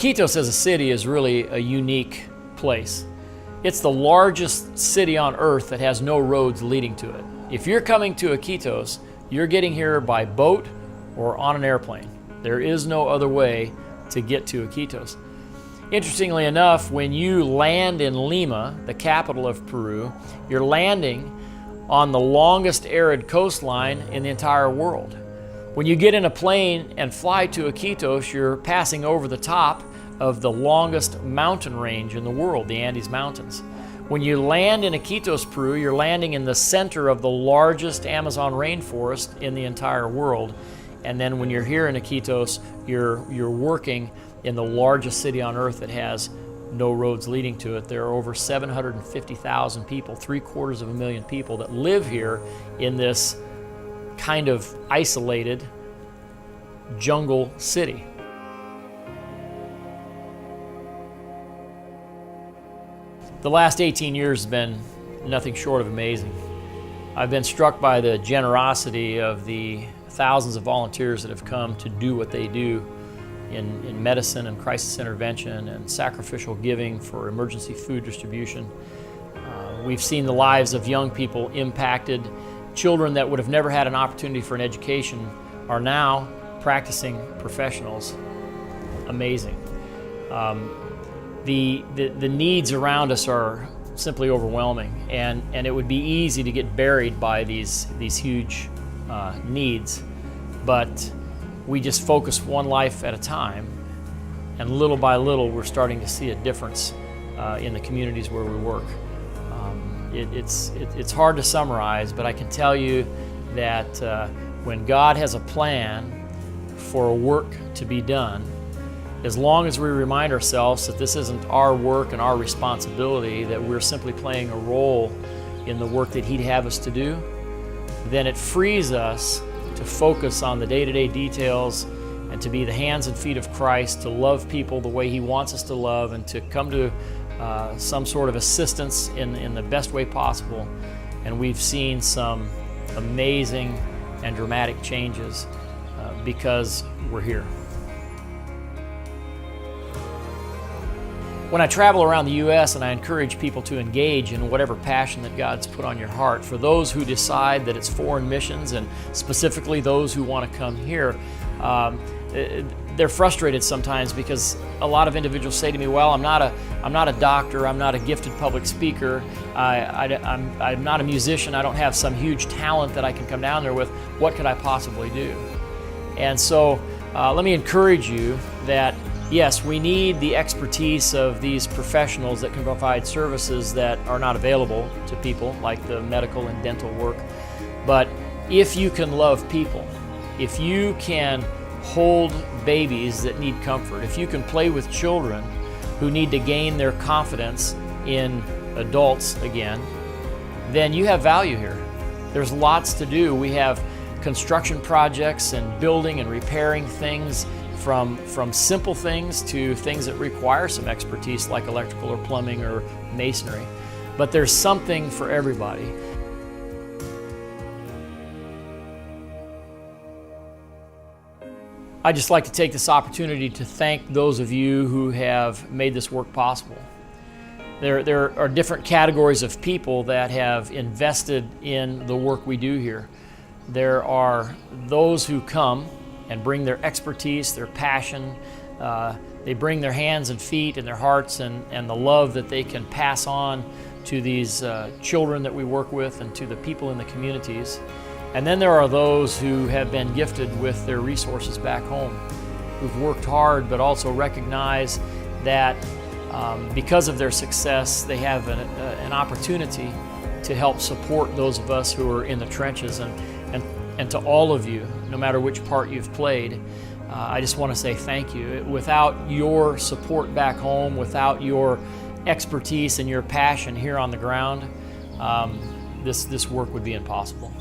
Iquitos as a city is really a unique place. It's the largest city on earth that has no roads leading to it. If you're coming to Iquitos, you're getting here by boat or on an airplane. There is no other way to get to Iquitos. Interestingly enough, when you land in Lima, the capital of Peru, you're landing on the longest arid coastline in the entire world. When you get in a plane and fly to Iquitos, you're passing over the top of the longest mountain range in the world, the Andes Mountains. When you land in Iquitos, Peru, you're landing in the center of the largest Amazon rainforest in the entire world. And then when you're here in Iquitos, you're working in the largest city on earth that has no roads leading to it. There are over 750,000 people, 750,000 people that live here in this kind of isolated jungle city. The last 18 years has been nothing short of amazing. I've been struck by the generosity of the thousands of volunteers that have come to do what they do in medicine and crisis intervention and sacrificial giving for emergency food distribution. We've seen the lives of young people impacted. Children that would have never had an opportunity for an education are now practicing professionals. Amazing. The needs around us are simply overwhelming, and it would be easy to get buried by these huge needs, but we just focus one life at a time, and little by little we're starting to see a difference in the communities where we work. It's hard to summarize, but I can tell you that when God has a plan for a work to be done, as long as we remind ourselves that this isn't our work and our responsibility, that we're simply playing a role in the work that He'd have us to do, then it frees us to focus on the day-to-day details and to be the hands and feet of Christ, to love people the way He wants us to love, and to come to some sort of assistance in the best way possible. And we've seen some amazing and dramatic changes because we're here. When I travel around the U.S. and I encourage people to engage in whatever passion that God's put on your heart, for those who decide that it's foreign missions, and specifically those who want to come here, they're frustrated sometimes because a lot of individuals say to me, well, I'm not a doctor, I'm not a gifted public speaker, I'm not a musician, I don't have some huge talent that I can come down there with. What could I possibly do? And so let me encourage you that yes, we need the expertise of these professionals that can provide services that are not available to people, like the medical and dental work. But if you can love people, if you can hold babies that need comfort, if you can play with children who need to gain their confidence in adults again, then you have value here. There's lots to do. We have construction projects and building and repairing things, from simple things to things that require some expertise like electrical or plumbing or masonry. But there's something for everybody. I'd just like to take this opportunity to thank those of you who have made this work possible. There are different categories of people that have invested in the work we do here. There are those who come and bring their expertise, their passion. They bring their hands and feet and their hearts and the love that they can pass on to these children that we work with and to the people in the communities. And then there are those who have been gifted with their resources back home, who've worked hard but also recognize that because of their success, they have an opportunity to help support those of us who are in the trenches. And to all of you, no matter which part you've played, I just want to say thank you. Without your support back home, without your expertise and your passion here on the ground, this work would be impossible.